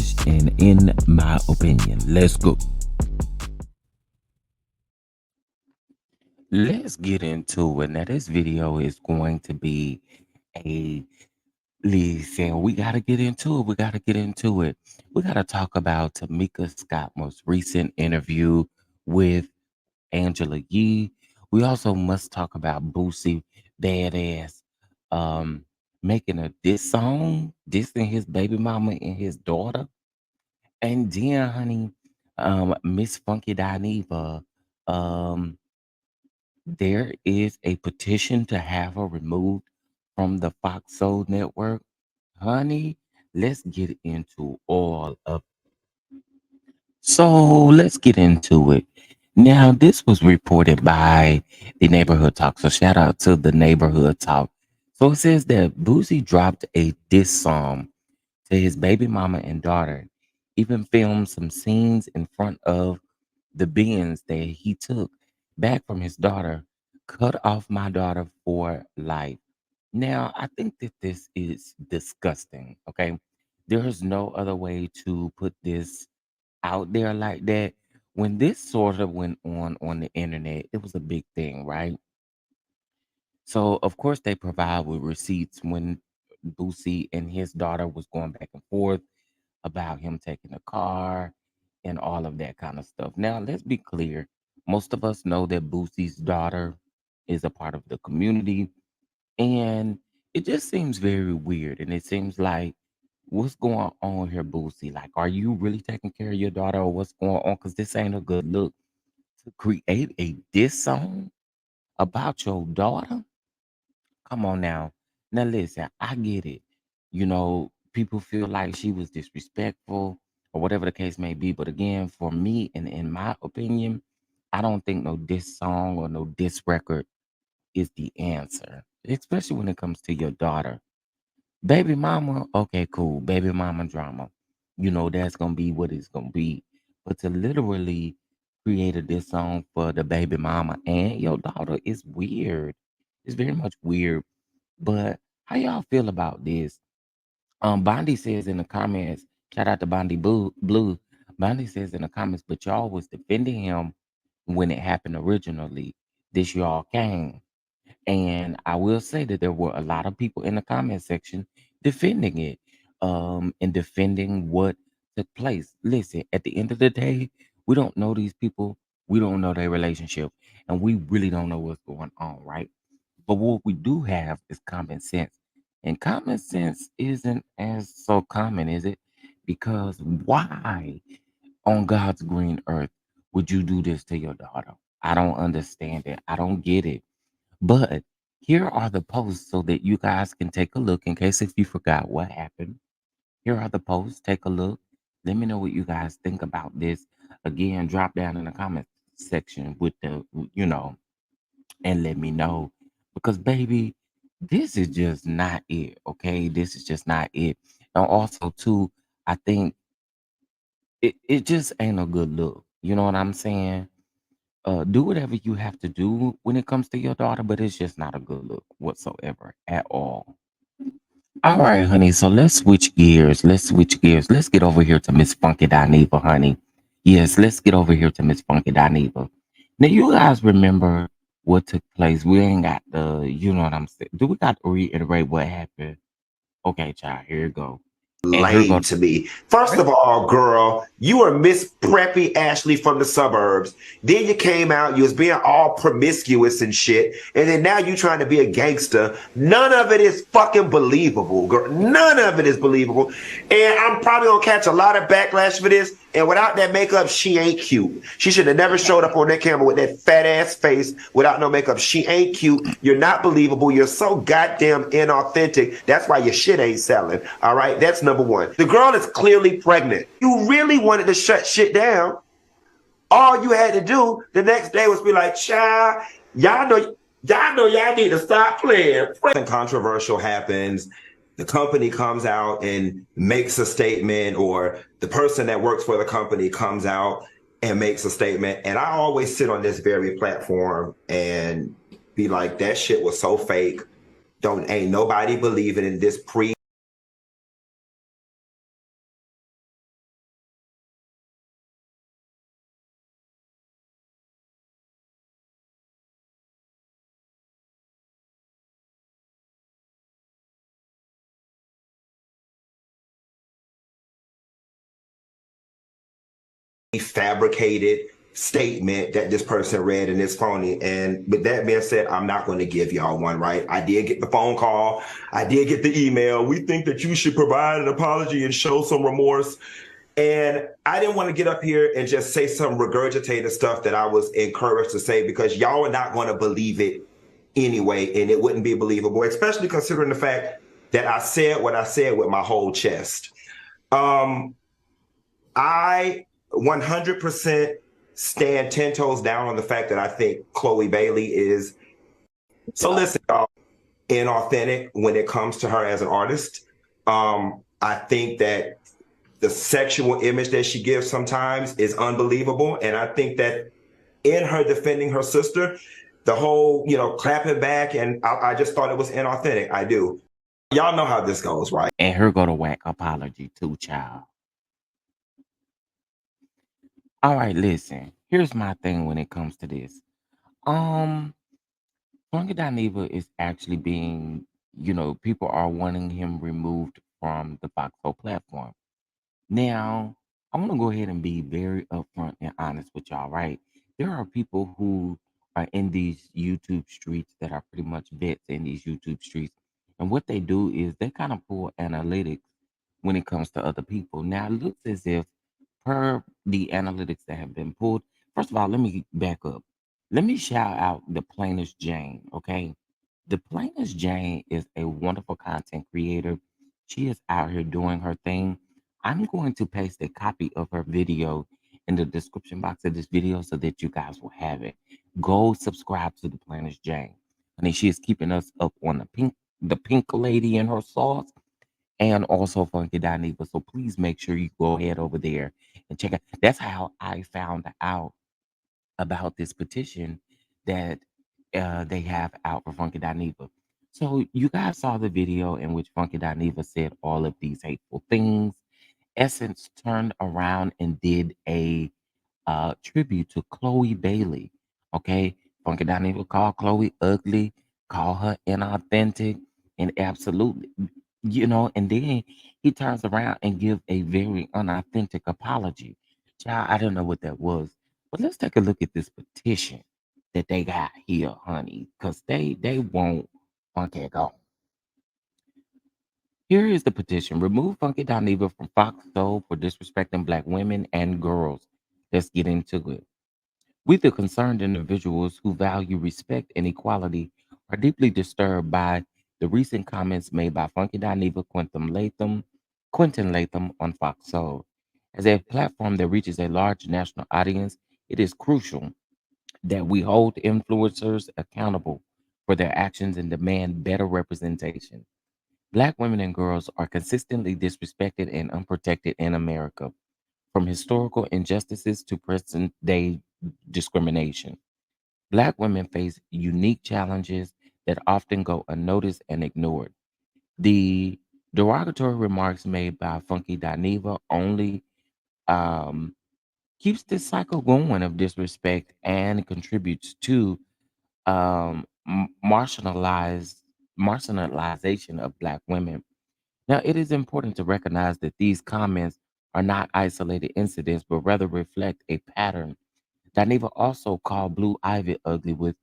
childish and in my opinion. Let's go. Let's get into it. Now, this video is going to be a listen. We got to get into it. We got to get into it. We got to talk about Tamika Scott's most recent interview with Angela Yee. We also must talk about Boosie Badass making a diss song, dissing his baby mama and his daughter. And then, honey, Miss Funky Dineva, um, there is a petition to have her removed from the Fox Soul Network. Honey, let's get into all of. So let's get into it. Now, this was reported by the Neighborhood Talk. So shout out to the Neighborhood Talk. So it says that Boosie dropped a diss song to his baby mama and daughter, even filmed some scenes in front of the bins that he took back from his daughter, cut off my daughter for life. Now, I think that this is disgusting. Okay. There's no other way to put this out there like that. When this sort of went on the internet, it was a big thing, right? So of course they provide with receipts when Boosie and his daughter was going back and forth about him taking a car and all of that kind of stuff. Now let's be clear. Most of us know that Boosie's daughter is a part of the community, and it just seems very weird. And it seems like, what's going on here, Boosie? Like, are you really taking care of your daughter, or what's going on? Because this ain't a good look to create a diss song about your daughter. Come on now. Now listen, I get it. People feel like she was disrespectful or whatever the case may be. But again, for me and in my opinion, I don't think no diss song or no diss record is the answer, especially when it comes to your daughter. Baby mama, okay, cool. Baby mama drama. That's gonna be what it's gonna be. But to literally create a diss song for the baby mama and your daughter is weird. It's very much weird. But how y'all feel about this? Bondi says in the comments, shout out to Bondi Blue. Bondi says in the comments, but y'all was defending him when it happened originally. This y'all came. And I will say that there were a lot of people in the comment section defending it, and defending what took place. Listen, at the end of the day, we don't know these people, we don't know their relationship, and we really don't know what's going on, right? But what we do have is common sense. And common sense isn't as so common, is it? Because why on God's green earth would you do this to your daughter? I don't understand it. I don't get it. But here are the posts so that you guys can take a look in case if you forgot what happened. Here are the posts. Take a look. Let me know what you guys think about this. Again, drop down in the comment section with and let me know. Because baby, this is just not it. Okay. This is just not it. And also too, I think it just ain't a good look. You know what I'm saying? Do whatever you have to do when it comes to your daughter, but it's just not a good look whatsoever at all. All right, honey. So let's switch gears. Let's switch gears. Let's get over here to Miss Funky Dineva, honey. Yes, let's get over here to Miss Funky Dineva. Now, you guys remember what took place? We ain't got you know what I'm saying. Do we got to reiterate what happened? Okay, child. Here you go. And here Lame go. to me. First of all, girl, you are Miss Preppy Ashley from the suburbs. Then you came out, you was being all promiscuous and shit, and then now you trying to be a gangster. None of it is fucking believable, girl. None of it is believable. And I'm probably gonna catch a lot of backlash for this. And without that makeup, she ain't cute. She should have never showed up on that camera with that fat ass face without no makeup. She ain't cute. You're not believable. You're so goddamn inauthentic. That's why your shit ain't selling. All right. That's number one. The girl is clearly pregnant. You really wanted to shut shit down. All you had to do the next day was be like, child, y'all need to stop playing. Something controversial happens, the company comes out and makes a statement, or the person that works for the company comes out and makes a statement. And I always sit on this very platform and be like, that shit was so fake. Ain't nobody believing in this fabricated statement that this person read and it's phony. And with that being said, I'm not going to give y'all one, right? I did get the phone call. I did get the email. We think that you should provide an apology and show some remorse. And I didn't want to get up here and just say some regurgitated stuff that I was encouraged to say because y'all are not going to believe it anyway, and it wouldn't be believable, especially considering the fact that I said what I said with my whole chest. Um, I 100% stand 10 toes down on the fact that I think Chloe Bailey is, so listen, y'all, inauthentic when it comes to her as an artist. I think that the sexual image that she gives sometimes is unbelievable. And I think that in her defending her sister, the whole, clapping back, and I just thought it was inauthentic. I do. Y'all know how this goes, right? And her go to whack apology too, child. All right, listen. Here's my thing when it comes to this. Um, Funky Dineva is actually being, people are wanting him removed from the Foxhole platform. Now, I want to go ahead and be very upfront and honest with y'all, right? There are people who are in these YouTube streets that are pretty much vets in these YouTube streets. And what they do is they kind of pull analytics when it comes to other people. Now, it looks as if, per the analytics that have been pulled, first of all, let me back up. Let me shout out the plainest Jane, okay? The plainest Jane is a wonderful content creator. She is out here doing her thing. I'm going to paste a copy of her video in the description box of this video so that you guys will have it. Go subscribe to the plainest Jane. I mean, she is keeping us up on the pink lady in her sauce, and also Funky Dineva. So please make sure you go ahead over there and check out. That's how I found out about this petition that they have out for Funky Dineva. So you guys saw the video in which Funky Dineva said all of these hateful things. Essence turned around and did a tribute to Chloe Bailey. Okay, Funky Dineva called Chloe ugly, call her inauthentic, and absolutely, and then he turns around and give a very unauthentic apology. Child, I don't know what that was, but let's take a look at this petition that they got here, honey, because they won't Funky go. Here is the petition. Remove Funky Dineva from Fox Soul for disrespecting black women and girls. Let's get into it. We, the concerned individuals who value respect and equality, are deeply disturbed by the recent comments made by Funky Dineva Quentin Latham on Fox Soul. As a platform that reaches a large national audience, it is crucial that we hold influencers accountable for their actions and demand better representation. Black women and girls are consistently disrespected and unprotected in America, from historical injustices to present day discrimination. Black women face unique challenges that often go unnoticed and ignored. The derogatory remarks made by Funky Dineva only um, keeps this cycle going of disrespect and contributes to marginalization of Black women. Now, it is important to recognize that these comments are not isolated incidents, but rather reflect a pattern. Dineva also called Blue Ivy ugly with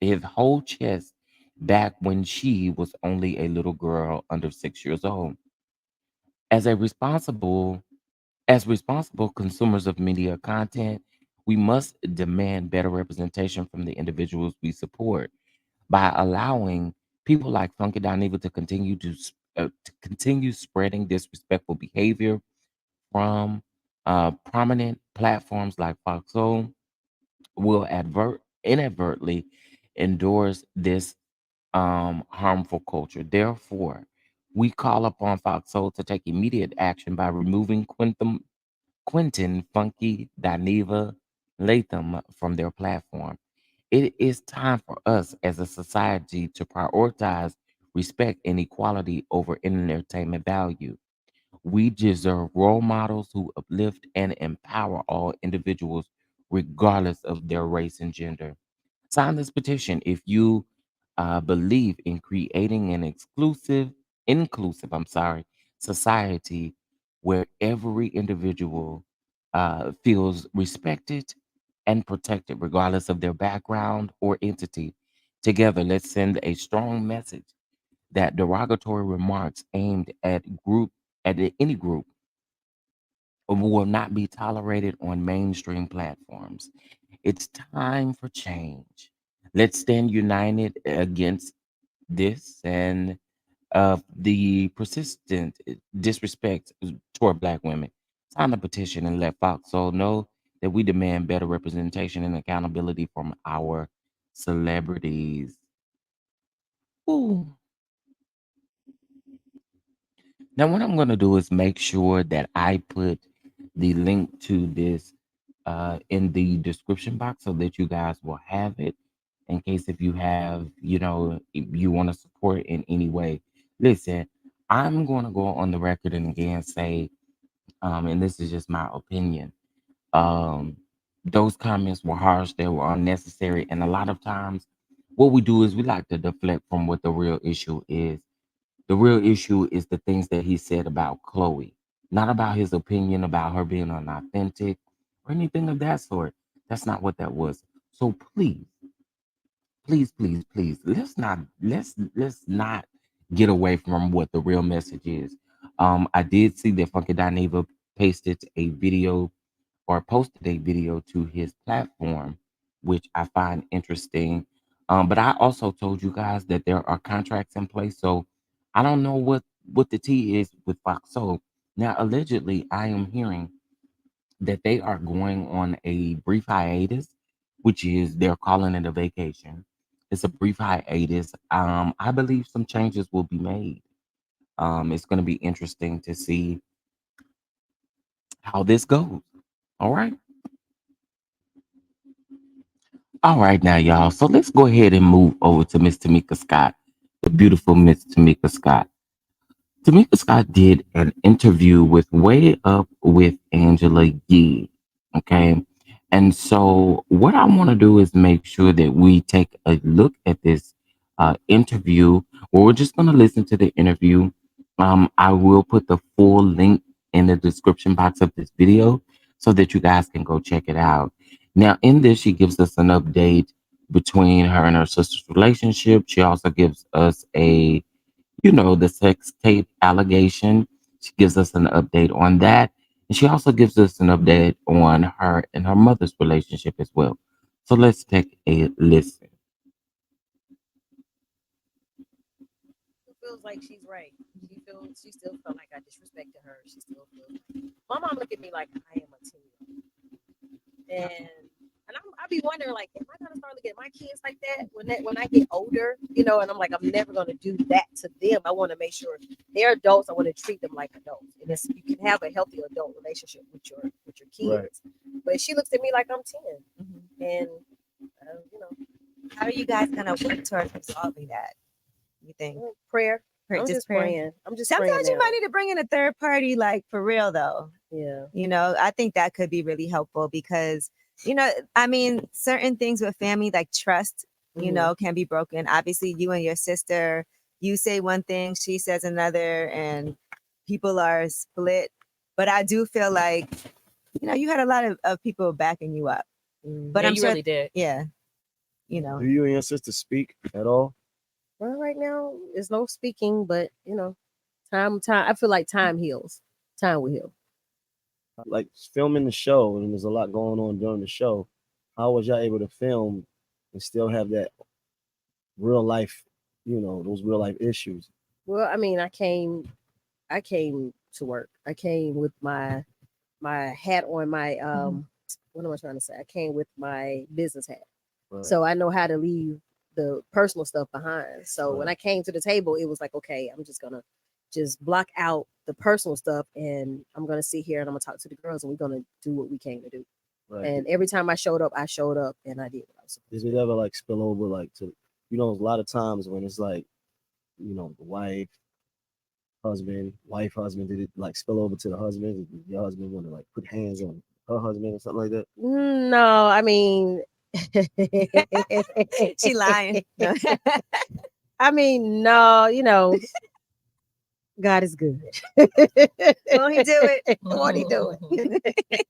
his whole chest back when she was only a little girl under 6 years old. As a responsible as responsible consumers of media content, we must demand better representation from the individuals we support by allowing people like Funky Dineva to continue spreading disrespectful behavior from prominent platforms like Foxhole will inadvertently endorse this harmful culture. Therefore, we call upon Foxhole to take immediate action by removing Quentin Funky Dineva Latham from their platform. It is time for us as a society to prioritize respect and equality over entertainment value. We deserve role models who uplift and empower all individuals, regardless of their race and gender. Sign this petition if you believe in creating an inclusive, society where every individual feels respected and protected, regardless of their background or entity. Together, let's send a strong message that derogatory remarks aimed at any group will not be tolerated on mainstream platforms. It's time for change. Let's stand united against this and the persistent disrespect toward Black women. Sign the petition and let Fox Soul know that we demand better representation and accountability from our celebrities. Ooh. Now, what I'm going to do is make sure that I put the link to this in the description box so that you guys will have it in case if you have, if you want to support in any way. Listen, I'm going to go on the record and again say, and this is just my opinion, um, those comments were harsh, they were unnecessary, and a lot of times what we do is we like to deflect from what the real issue is. The real issue is the things that he said about Chloe, not about his opinion about her being unauthentic or anything of that sort. That's not what that was. So please, please, please, please, let's not get away from what the real message is. I did see that Funky Dineva pasted a video or posted a video to his platform, which I find interesting. But I also told you guys that there are contracts in place, so I don't know what the tea is with Fox Soul. Now, allegedly, I am hearing that they are going on a brief hiatus, which is they're calling it a vacation. It's a brief hiatus. I believe some changes will be made. It's going to be interesting to see how this goes. All right. All right, now, y'all. So let's go ahead and move over to Miss Tamika Scott, the beautiful Miss Tamika Scott. Tamika Scott did an interview with Way Up with Angela Yee. Okay. And so, what I want to do is make sure that we take a look at this interview. Well, we're just going to listen to the interview. I will put the full link in the description box of this video so that you guys can go check it out. Now, in this, she gives us an update between her and her sister's relationship. She also gives us the sex tape allegation. She gives us an update on that. And she also gives us an update on her and her mother's relationship as well. So let's take a listen. Feels like she's right. She still felt like I disrespected her. She still feels like my mom look at me like I am a teen. And I be wondering like, am I gonna start looking at my kids like that when I get older? And I'm like, I'm never gonna do that to them. I want to make sure they're adults. I want to treat them like adults. And you can have a healthy adult relationship with your kids. Right. But she looks at me like I'm 10. Mm-hmm. And how are you guys gonna work towards resolving that? You think prayer? I'm just praying. Sometimes you might need to bring in a third party, like for real though. Yeah. I think that could be really helpful because, I mean, certain things with family like trust, can be broken. Obviously, you and your sister, you say one thing, she says another, and people are split. But I do feel like, you had a lot of people backing you up. But I'm sure, really did. Yeah. Do you and your sister speak at all? Well, right now, there's no speaking, but time. I feel like time heals. Time will heal. Like filming the show, and there's a lot going on during the show. How was y'all able to film and still have that real life, those real life issues? Well, I mean, I came to work. I came with my hat on. My what am I trying to say? I came with my business hat, right. So I know how to leave the personal stuff behind. So right. When I came to the table, it was like, okay, I'm just gonna block out the personal stuff, and I'm gonna sit here and I'm gonna talk to the girls, and we're gonna do what we came to do. Right. And every time I showed up, and I did what I was supposed to do. Did it ever like spill over like to a lot of times when it's like, the wife, husband, did it like spill over to the husband? Did your husband want to like put hands on her husband or something like that? No, I mean, she lying. I mean, no, God is good. Won't he do it? Won't he do it?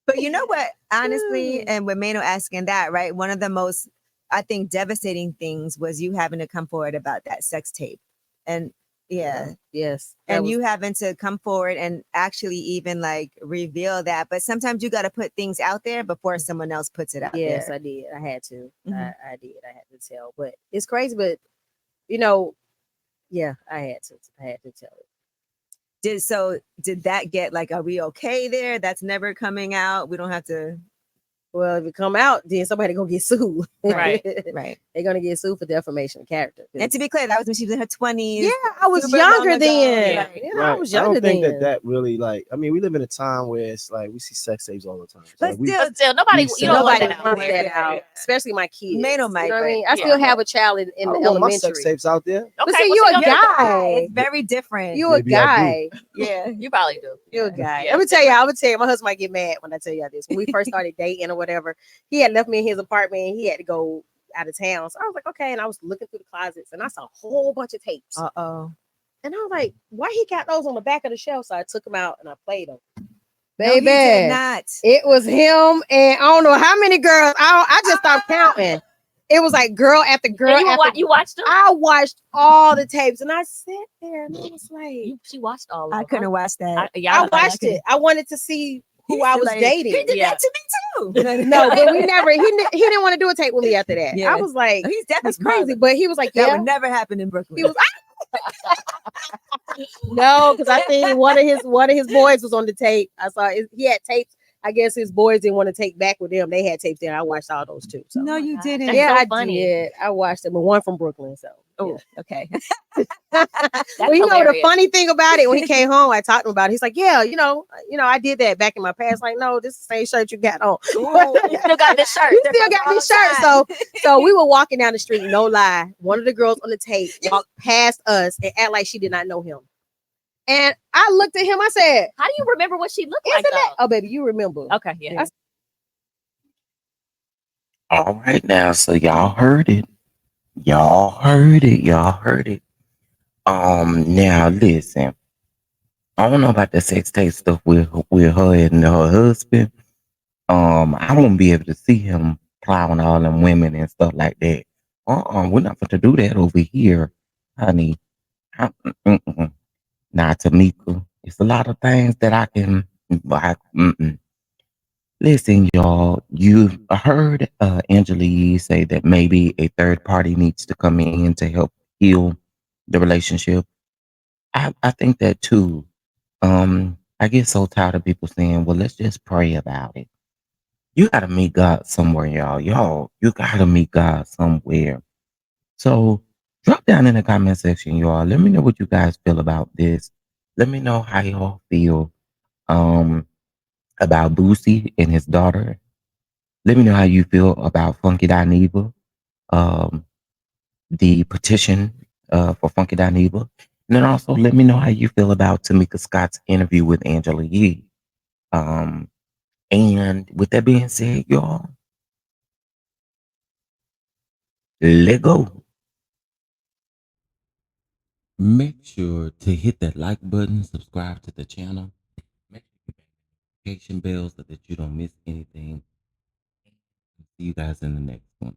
But you know what? Honestly, and with Mano asking that, right? One of the most, I think, devastating things was you having to come forward about that sex tape. And yeah. Yes. And you having to come forward and actually even like reveal that. But sometimes you got to put things out there before someone else puts it out there. Yes, I did. I had to. I did. I had to tell. But it's crazy. But, you know, yeah, I had to. I had to tell it. Did that get like, are we okay there? That's never coming out. We don't have to. Well, if it come out, then somebody gonna get sued. Right. Right. They're gonna get sued for defamation of character. And to be clear, that was when she was in her 20s. Yeah, I was super younger long ago. then. Right. Yeah, Right. I was younger I don't think then. that really like. I mean, we live in a time where it's like we see sex tapes all the time. So, But like, still, nobody, we you don't want Nobody that wants out. that out, especially my kids. Mano You might, know what I but mean? I yeah. still have a child in I the don't want my sex elementary. tapes out there. But Okay, see, well, you see, a you're- guy. it's very different. You a Maybe I guy. Yeah. You probably do. You a guy. Yeah. I'm gonna tell you. My husband might get mad when I tell you this. When we first started dating or whatever, he had left me in his apartment and he had to go out of town. So I was like, okay. And I was looking through the closets and I saw a whole bunch of tapes. Uh-oh. And I was like, why he got those on the back of the shelf? So I took them out and I played them. No, he Baby, did not. it was him and I don't know how many girls. I just stopped counting. It was like girl after girl And after. you watched them? I watched all the tapes and I sat there and I was like, She watched all of them. I couldn't watch that. I watched it. I wanted to see who I was dating. He did Yeah. that to me too. No, but we never. He didn't want to do a tape with me after that. Yeah. I was like, He's definitely that's crazy. But he was like, That yeah. would never happen in Brooklyn. He was. No, because I think one of his boys was on the tape. I saw he had tapes. I guess his boys didn't want to take back with them. They had tapes there. I watched all those too. So. No, you God. didn't. That's Yeah, so I funny. did. I watched them, but one from Brooklyn. So. Oh, okay. Well, you know the hilarious. funny thing about it, when he came home, I talked to him about it. He's like, "Yeah, you know, I did that back in my past." Like, no, this is the same shirt you got on. You still got this shirt. You still got this shirt. So we were walking down the street. No lie, one of the girls on the tape walked past us and act like she did not know him. And I looked at him. I said, How do you remember what she looked like? "Isn't that?" Though? Oh, baby, you remember? Okay, yeah. All right now, so y'all heard it. Y'all heard it. Y'all heard it. Now listen. I don't know about the sex tape stuff with her and her husband. I won't be able to see him plowing all them women and stuff like that. We're not going to do that over here, honey. Now, Tamika, it's a lot of things that I can. Listen, y'all, you heard Angela say that maybe a third party needs to come in to help heal the relationship. I think that too. I get so tired of people saying, well, let's just pray about it. You got to meet God somewhere, y'all. You got to meet God somewhere. So drop down in the comment section, y'all. Let me know what you guys feel about this. Let me know how y'all feel about Boosie and his daughter. Let me know how you feel about Funky Dineva, the petition for Funky Dineva. And then also let me know how you feel about Tamika Scott's interview with Angela Yee. And with that being said, y'all, let go. Make sure to hit that like button, subscribe to the channel, make sure you hit the notification bell so that you don't miss anything. See you guys in the next one.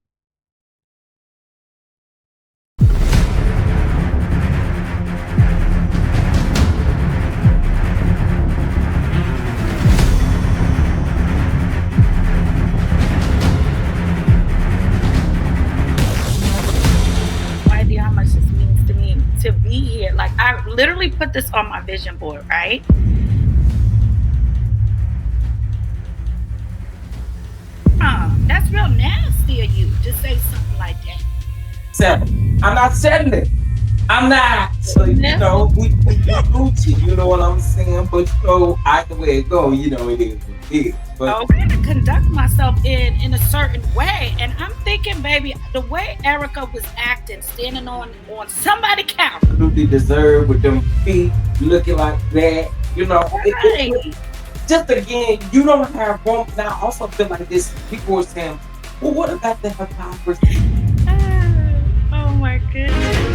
No idea how much this means to me to be here. Like, I literally put this on my vision board, right? That's real nasty of you to say something like that. Seven. I'm not setting it. I'm not. So, you know, we Gucci, you know what I'm saying? But you know, either way it go, you know, it is what it is. But I'm going to conduct myself in a certain way. And I'm thinking, baby, the way Erica was acting, standing on somebody's couch. absolutely deserve with them feet looking like that, you know. Right. Just again, you don't have room. Now, I also feel like this. People are saying, well, what about the hypocrisy? Oh my goodness.